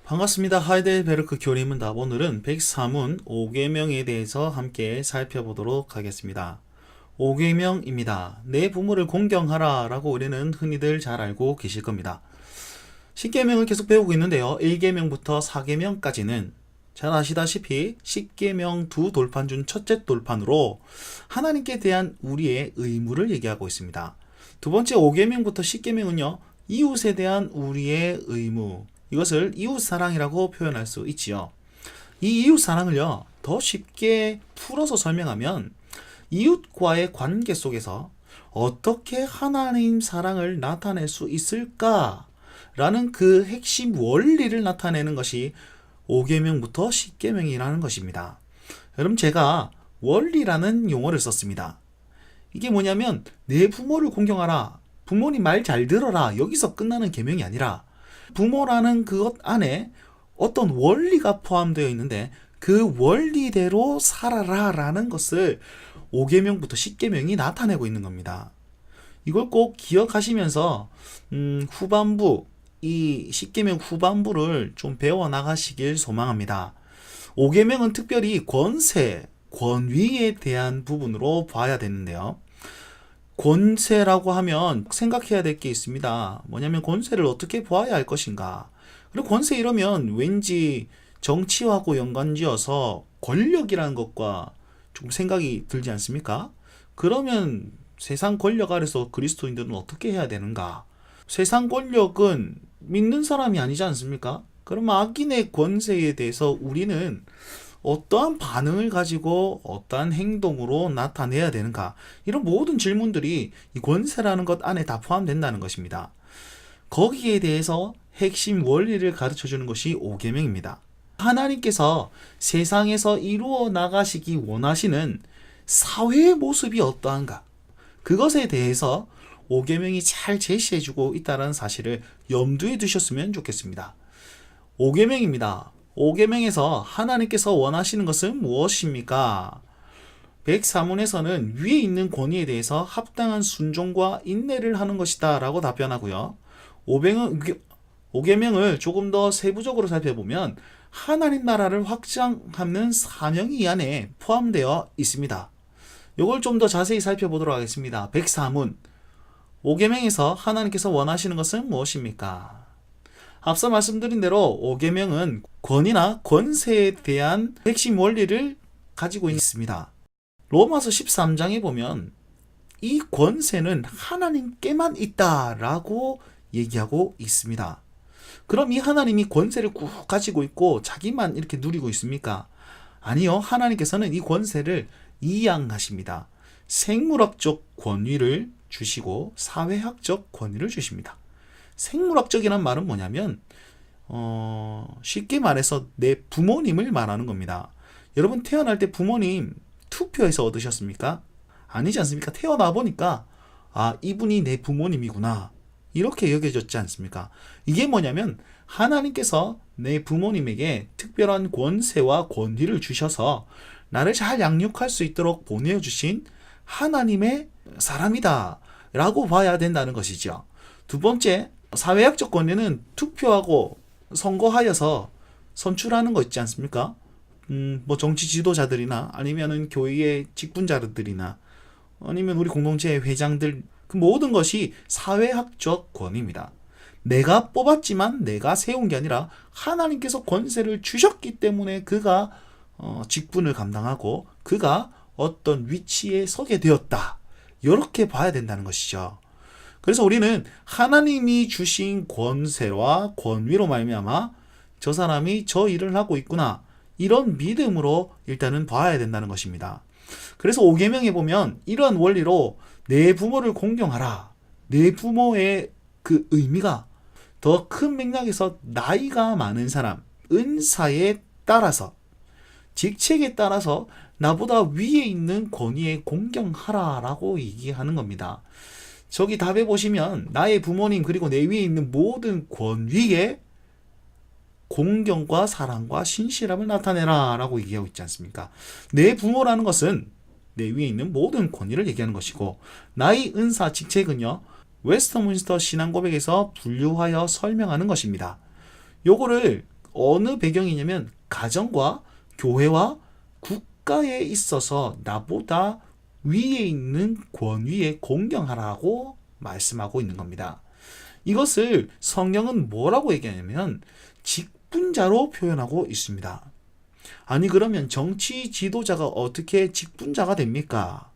반갑습니다. 하이델베르크 교리문답. 오늘은 103문 5계명에 대해서 함께 살펴보도록 하겠습니다. 5계명입니다. 내 부모를 공경하라 라고 우리는 흔히들 잘 알고 계실 겁니다. 10계명을 계속 배우고 있는데요. 1계명부터 4계명까지는 잘 아시다시피 10계명 두 돌판 중 첫째 돌판으로 하나님께 대한 우리의 의무를 얘기하고 있습니다. 두 번째 5계명부터 10계명은요. 이웃에 대한 우리의 의무, 이것을 이웃사랑이라고 표현할 수 있지요. 이 이웃사랑을요, 더 쉽게 풀어서 설명하면 이웃과의 관계 속에서 어떻게 하나님 사랑을 나타낼 수 있을까라는 그 핵심 원리를 나타내는 것이 5계명부터 10계명이라는 것입니다. 여러분, 제가 원리라는 용어를 썼습니다. 이게 뭐냐면 내 부모를 공경하라, 부모님 말 잘 들어라, 여기서 끝나는 계명이 아니라 부모라는 그것 안에 어떤 원리가 포함되어 있는데 그 원리대로 살아라 라는 것을 5계명부터 10계명이 나타내고 있는 겁니다. 이걸 꼭 기억하시면서 후반부, 이 10계명 후반부를 좀 배워나가시길 소망합니다. 5계명은 특별히 권세, 권위에 대한 부분으로 봐야 되는데요. 권세라고 하면 생각해야 될 게 있습니다. 뭐냐면 권세를 어떻게 보아야 할 것인가. 그리고 권세 이러면 왠지 정치하고 연관지어서 권력이라는 것과 좀 생각이 들지 않습니까? 그러면 세상 권력 아래서 그리스도인들은 어떻게 해야 되는가? 세상 권력은 믿는 사람이 아니지 않습니까? 그럼 악인의 권세에 대해서 우리는 어떠한 반응을 가지고 어떠한 행동으로 나타내야 되는가? 이런 모든 질문들이 이 권세라는 것 안에 다 포함된다는 것입니다. 거기에 대해서 핵심 원리를 가르쳐 주는 것이 5계명입니다. 하나님께서 세상에서 이루어 나가시기 원하시는 사회의 모습이 어떠한가? 그것에 대해서 5계명이 잘 제시해 주고 있다는 사실을 염두에 두셨으면 좋겠습니다. 5계명입니다. 5계명에서 하나님께서 원하시는 것은 무엇입니까? 104문에서는 위에 있는 권위에 대해서 합당한 순종과 인내를 하는 것이다 라고 답변하고요. 5계명을 조금 더 세부적으로 살펴보면 하나님 나라를 확장하는 사명이 이 안에 포함되어 있습니다. 이걸 좀 더 자세히 살펴보도록 하겠습니다. 104문 5계명에서 하나님께서 원하시는 것은 무엇입니까? 앞서 말씀드린 대로 5계명은 권위나 권세에 대한 핵심 원리를 가지고 있습니다. 로마서 13장에 보면 이 권세는 하나님께만 있다라고 얘기하고 있습니다. 그럼 이 하나님이 권세를 꾹 가지고 있고 자기만 이렇게 누리고 있습니까? 아니요. 하나님께서는 이 권세를 이양하십니다. 생물학적 권위를 주시고 사회학적 권위를 주십니다. 생물학적이란 말은 뭐냐면 쉽게 말해서 내 부모님을 말하는 겁니다. 여러분 태어날 때 부모님 투표해서 얻으셨습니까? 아니지 않습니까? 태어나 보니까 이분이 내 부모님이구나 이렇게 여겨졌지 않습니까? 이게 뭐냐면 하나님께서 내 부모님에게 특별한 권세와 권위를 주셔서 나를 잘 양육할 수 있도록 보내주신 하나님의 사람이다 라고 봐야 된다는 것이죠. 두 번째, 사회학적 권위는 투표하고 선거하여서 선출하는 거 있지 않습니까? 뭐 정치 지도자들이나 아니면은 교회의 직분자들이나 아니면 우리 공동체의 회장들, 그 모든 것이 사회학적 권위입니다. 내가 뽑았지만 내가 세운 게 아니라 하나님께서 권세를 주셨기 때문에 그가 직분을 감당하고 그가 어떤 위치에 서게 되었다. 이렇게 봐야 된다는 것이죠. 그래서 우리는 하나님이 주신 권세와 권위로 말미암아 저 사람이 저 일을 하고 있구나 이런 믿음으로 일단은 봐야 된다는 것입니다. 그래서 5계명에 보면 이러한 원리로 내 부모를 공경하라. 내 부모의 그 의미가 더 큰 맥락에서 나이가 많은 사람, 은사에 따라서 직책에 따라서 나보다 위에 있는 권위에 공경하라라고 얘기하는 겁니다. 저기 답에 보시면 나의 부모님 그리고 내 위에 있는 모든 권위에 공경과 사랑과 신실함을 나타내라 라고 얘기하고 있지 않습니까? 내 부모라는 것은 내 위에 있는 모든 권위를 얘기하는 것이고 나의 은사 직책은요 웨스터민스터 신앙고백에서 분류하여 설명하는 것입니다. 요거를 어느 배경이냐면 가정과 교회와 국가에 있어서 나보다 위에 있는 권위에 공경하라고 말씀하고 있는 겁니다. 이것을 성경은 뭐라고 얘기하냐면 직분자로 표현하고 있습니다. 아니 그러면 정치 지도자가 어떻게 직분자가 됩니까?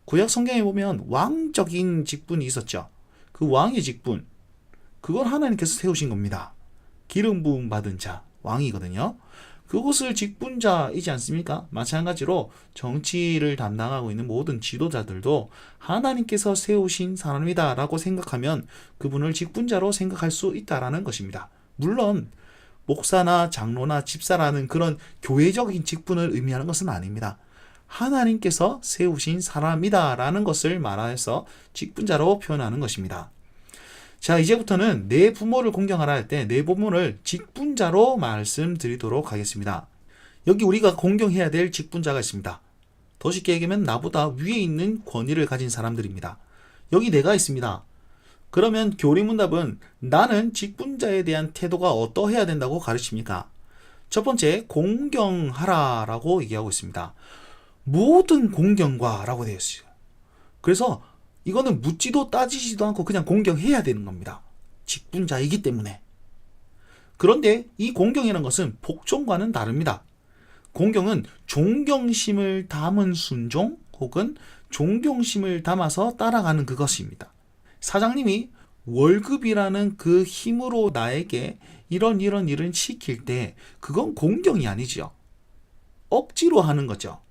구약 성경에 보면 왕적인 직분이 있었죠. 그 왕의 직분, 그걸 하나님께서 세우신 겁니다. 기름 부음 받은 자, 왕이거든요. 그것을 직분자이지 않습니까? 마찬가지로 정치를 담당하고 있는 모든 지도자들도 하나님께서 세우신 사람이다 라고 생각하면 그분을 직분자로 생각할 수 있다라는 것입니다. 물론 목사나 장로나 집사라는 그런 교회적인 직분을 의미하는 것은 아닙니다. 하나님께서 세우신 사람이다 라는 것을 말해서 직분자로 표현하는 것입니다. 자, 이제부터는 내 부모를 공경하라 할 때 내 부모를 직분자로 말씀드리도록 하겠습니다. 여기 우리가 공경해야 될 직분자가 있습니다. 더 쉽게 얘기하면 나보다 위에 있는 권위를 가진 사람들입니다. 여기 내가 있습니다. 그러면 교리문답은 나는 직분자에 대한 태도가 어떠해야 된다고 가르칩니까? 첫 번째, 공경하라 라고 얘기하고 있습니다. 모든 공경과 라고 되어 있어요. 그래서 이거는 묻지도 따지지도 않고 그냥 공경해야 되는 겁니다. 직분자이기 때문에. 그런데 이 공경이라는 것은 복종과는 다릅니다. 공경은 존경심을 담은 순종 혹은 존경심을 담아서 따라가는 그것입니다. 사장님이 월급이라는 그 힘으로 나에게 이런 일을 시킬 때 그건 공경이 아니죠. 억지로 하는 거죠.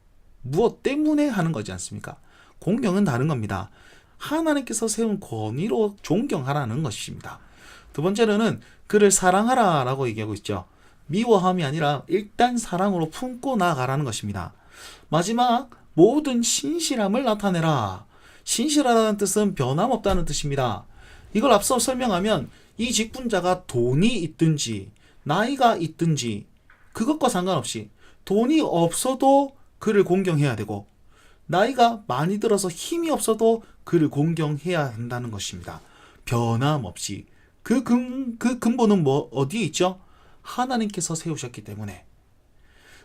무엇 때문에 하는 거지 않습니까? 공경은 다른 겁니다. 하나님께서 세운 권위로 존경하라는 것입니다. 두 번째로는 그를 사랑하라 라고 얘기하고 있죠. 미워함이 아니라 일단 사랑으로 품고 나아가라는 것입니다. 마지막, 모든 신실함을 나타내라. 신실하다는 뜻은 변함없다는 뜻입니다. 이걸 앞서 설명하면 이 직분자가 돈이 있든지 나이가 있든지 그것과 상관없이 돈이 없어도 그를 공경해야 되고 나이가 많이 들어서 힘이 없어도 그를 공경해야 한다는 것입니다. 변함없이. 그 근본은 어디에 있죠? 하나님께서 세우셨기 때문에.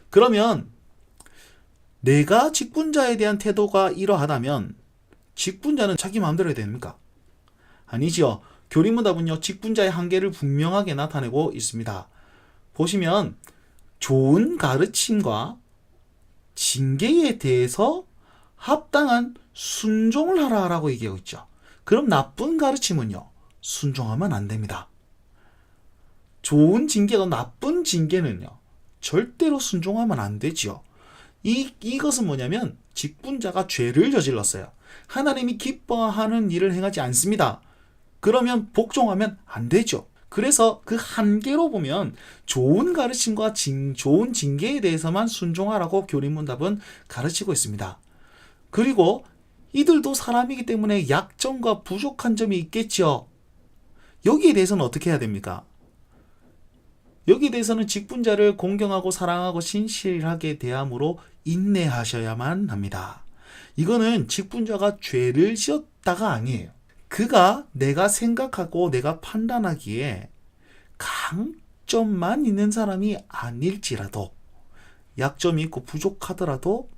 그러면 내가 직분자에 대한 태도가 이러하다면 직분자는 자기 마음대로 해야 됩니까? 아니죠. 교리문답은요, 직분자의 한계를 분명하게 나타내고 있습니다. 보시면 좋은 가르침과 징계에 대해서 합당한 순종을 하라라고 얘기하고 있죠. 그럼 나쁜 가르침은요, 순종하면 안 됩니다. 좋은 징계가 나쁜 징계는요, 절대로 순종하면 안 되죠. 이것은 뭐냐면 직분자가 죄를 저질렀어요. 하나님이 기뻐하는 일을 행하지 않습니다. 그러면 복종하면 안 되죠. 그래서 그 한계로 보면 좋은 가르침과 좋은 징계에 대해서만 순종하라고 교리문답은 가르치고 있습니다. 그리고 이들도 사람이기 때문에 약점과 부족한 점이 있겠죠. 여기에 대해서는 어떻게 해야 됩니까? 여기에 대해서는 직분자를 공경하고 사랑하고 신실하게 대함으로 인내하셔야만 합니다. 이거는 직분자가 죄를 지었다가 아니에요. 그가 내가 생각하고 내가 판단하기에 강점만 있는 사람이 아닐지라도 약점이 있고 부족하더라도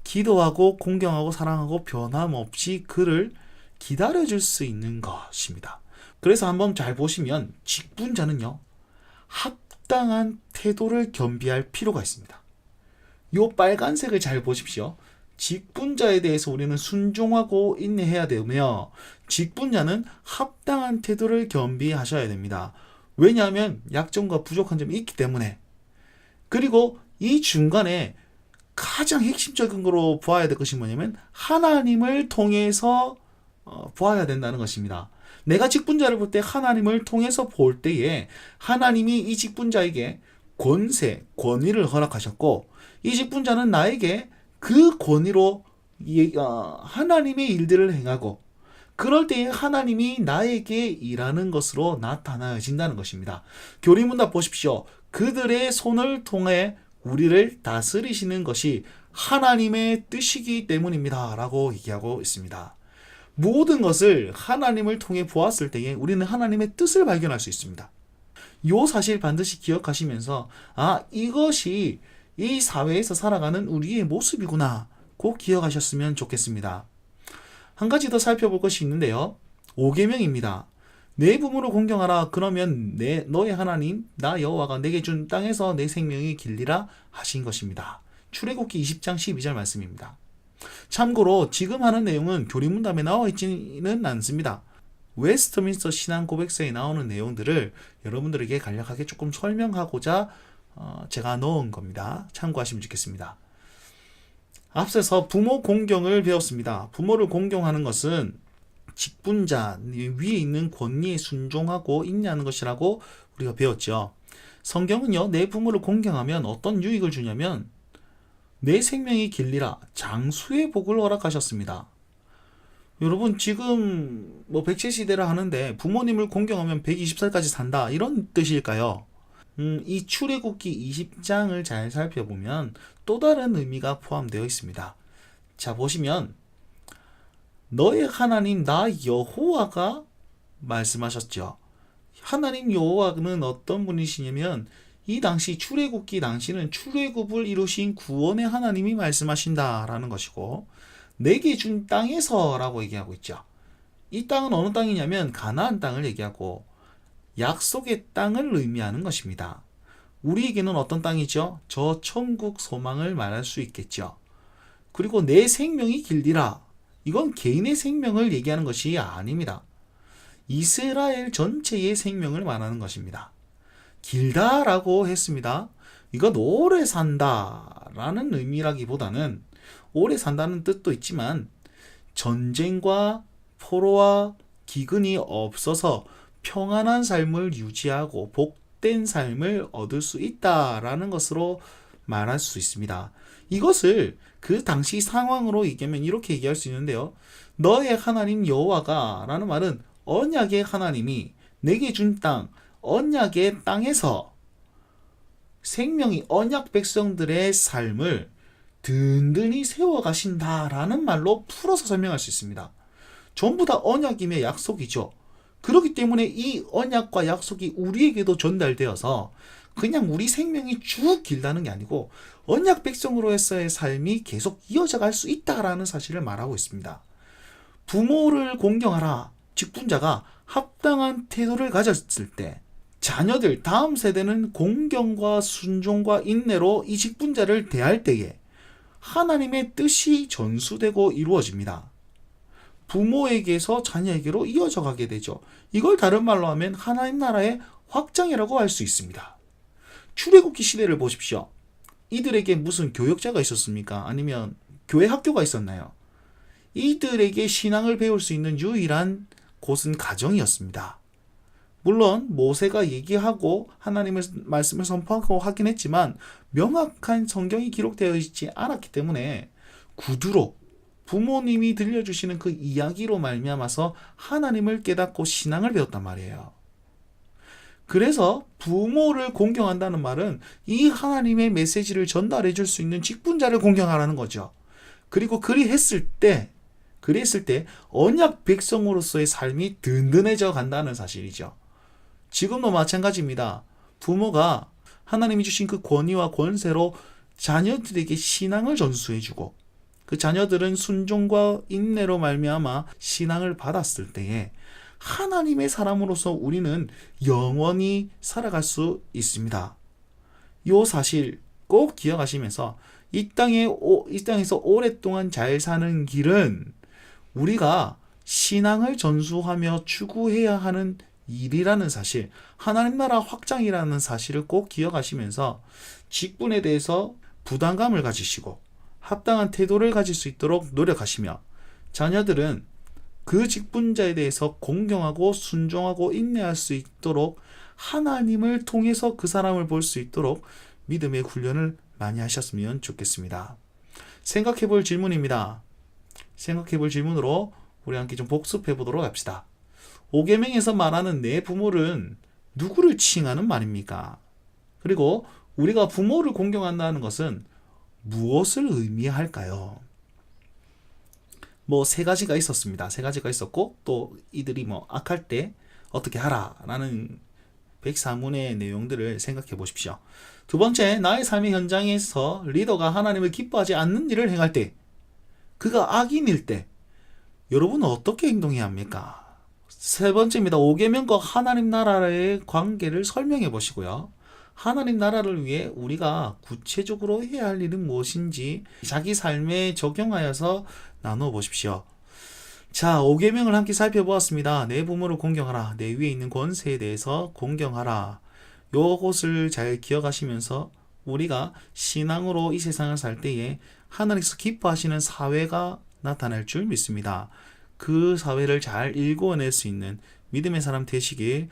기도하고 공경하고 사랑하고 변함없이 그를 기다려줄 수 있는 것입니다. 그래서 한번 잘 보시면 직분자는요, 합당한 태도를 겸비할 필요가 있습니다. 이 빨간색을 잘 보십시오. 직분자에 대해서 우리는 순종하고 인내해야 되며 직분자는 합당한 태도를 겸비하셔야 됩니다. 왜냐하면 약점과 부족한 점이 있기 때문에. 그리고 이 중간에 가장 핵심적인 거로 보아야 될 것이 뭐냐면 하나님을 통해서 보아야 된다는 것입니다. 내가 직분자를 볼 때 하나님을 통해서 볼 때에 하나님이 이 직분자에게 권세, 권위를 허락하셨고 이 직분자는 나에게 그 권위로 하나님의 일들을 행하고 그럴 때에 하나님이 나에게 일하는 것으로 나타나진다는 것입니다. 교리문답 보십시오. 그들의 손을 통해 우리를 다스리시는 것이 하나님의 뜻이기 때문입니다. 라고 얘기하고 있습니다. 모든 것을 하나님을 통해 보았을 때에 우리는 하나님의 뜻을 발견할 수 있습니다. 요 사실 반드시 기억하시면서 이것이 이 사회에서 살아가는 우리의 모습이구나 꼭 기억하셨으면 좋겠습니다. 한 가지 더 살펴볼 것이 있는데요. 5계명입니다. 내 부모를 공경하라. 그러면 너의 하나님 나 여호와가 내게 준 땅에서 내 생명이 길리라 하신 것입니다. 출애굽기 20장 12절 말씀입니다. 참고로 지금 하는 내용은 교리문답에 나와 있지는 않습니다. 웨스트민스터 신앙 고백서에 나오는 내용들을 여러분들에게 간략하게 조금 설명하고자 제가 넣은 겁니다. 참고하시면 좋겠습니다. 앞서서 부모 공경을 배웠습니다. 부모를 공경하는 것은 직분자, 위에 있는 권위에 순종하고 인내하는 것이라고 우리가 배웠죠. 성경은요, 내 부모를 공경하면 어떤 유익을 주냐면 내 생명이 길리라 장수의 복을 허락하셨습니다. 여러분 지금 뭐 백세 시대라 하는데 부모님을 공경하면 120살까지 산다 이런 뜻일까요? 이 출애굽기 20장을 잘 살펴보면 또 다른 의미가 포함되어 있습니다. 자 보시면 너의 하나님 나 여호와가 말씀하셨죠. 하나님 여호와는 어떤 분이시냐면 이 당시 출애굽기 당시는 출애굽을 이루신 구원의 하나님이 말씀하신다라는 것이고 내게 준 땅에서라고 얘기하고 있죠. 이 땅은 어느 땅이냐면 가나안 땅을 얘기하고 약속의 땅을 의미하는 것입니다. 우리에게는 어떤 땅이죠? 저 천국 소망을 말할 수 있겠죠. 그리고 내 생명이 길리라. 이건 개인의 생명을 얘기하는 것이 아닙니다. 이스라엘 전체의 생명을 말하는 것입니다. 길다라고 했습니다. 이건 오래 산다라는 의미라기보다는 오래 산다는 뜻도 있지만 전쟁과 포로와 기근이 없어서 평안한 삶을 유지하고 복된 삶을 얻을 수 있다라는 것으로 말할 수 있습니다. 이것을 그 당시 상황으로 얘기하면 이렇게 얘기할 수 있는데요. 너의 하나님 여호와가 라는 말은 언약의 하나님이 내게 준 땅, 언약의 땅에서 생명이 언약 백성들의 삶을 든든히 세워가신다라는 말로 풀어서 설명할 수 있습니다. 전부 다 언약임의 약속이죠. 그렇기 때문에 이 언약과 약속이 우리에게도 전달되어서 그냥 우리 생명이 쭉 길다는 게 아니고 언약 백성으로서의 삶이 계속 이어져 갈 수 있다라는 사실을 말하고 있습니다. 부모를 공경하라. 직분자가 합당한 태도를 가졌을 때 자녀들 다음 세대는 공경과 순종과 인내로 이 직분자를 대할 때에 하나님의 뜻이 전수되고 이루어집니다. 부모에게서 자녀에게로 이어져 가게 되죠. 이걸 다른 말로 하면 하나님 나라의 확장이라고 할 수 있습니다. 출애굽기 시대를 보십시오. 이들에게 무슨 교역자가 있었습니까? 아니면 교회 학교가 있었나요? 이들에게 신앙을 배울 수 있는 유일한 곳은 가정이었습니다. 물론 모세가 얘기하고 하나님의 말씀을 선포하고 하긴 했지만 명확한 성경이 기록되어 있지 않았기 때문에 구두로 부모님이 들려주시는 그 이야기로 말미암아서 하나님을 깨닫고 신앙을 배웠단 말이에요. 그래서 부모를 공경한다는 말은 이 하나님의 메시지를 전달해 줄 수 있는 직분자를 공경하라는 거죠. 그리고 그리했을 때 언약 백성으로서의 삶이 든든해져 간다는 사실이죠. 지금도 마찬가지입니다. 부모가 하나님이 주신 그 권위와 권세로 자녀들에게 신앙을 전수해주고 그 자녀들은 순종과 인내로 말미암아 신앙을 받았을 때에 하나님의 사람으로서 우리는 영원히 살아갈 수 있습니다. 이 사실 꼭 기억하시면서 이 땅에서 오랫동안 잘 사는 길은 우리가 신앙을 전수하며 추구해야 하는 일이라는 사실, 하나님 나라 확장이라는 사실을 꼭 기억하시면서 직분에 대해서 부담감을 가지시고 합당한 태도를 가질 수 있도록 노력하시며 자녀들은 그 직분자에 대해서 공경하고 순종하고 인내할 수 있도록 하나님을 통해서 그 사람을 볼 수 있도록 믿음의 훈련을 많이 하셨으면 좋겠습니다. 생각해 볼 질문입니다. 생각해 볼 질문으로 우리 함께 좀 복습해 보도록 합시다. 5계명에서 말하는 내 부모는 누구를 칭하는 말입니까? 그리고 우리가 부모를 공경한다는 것은 무엇을 의미할까요? 세 가지가 있었습니다. 세 가지가 있었고 또 이들이 악할 때 어떻게 하라라는 104문의 내용들을 생각해 보십시오. 두 번째, 나의 삶의 현장에서 리더가 하나님을 기뻐하지 않는 일을 행할 때, 그가 악인일 때 여러분은 어떻게 행동해야 합니까? 세 번째입니다. 5계명과 하나님 나라의 관계를 설명해 보시고요. 하나님 나라를 위해 우리가 구체적으로 해야 할 일은 무엇인지 자기 삶에 적용하여서 나누어 보십시오. 자, 5계명을 함께 살펴보았습니다. 내 부모를 공경하라. 내 위에 있는 권세에 대해서 공경하라. 요것을 잘 기억하시면서 우리가 신앙으로 이 세상을 살 때에 하나님께서 기뻐하시는 사회가 나타날 줄 믿습니다. 그 사회를 잘 일궈낼 수 있는 믿음의 사람 되시길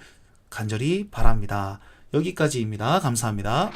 간절히 바랍니다. 여기까지입니다. 감사합니다.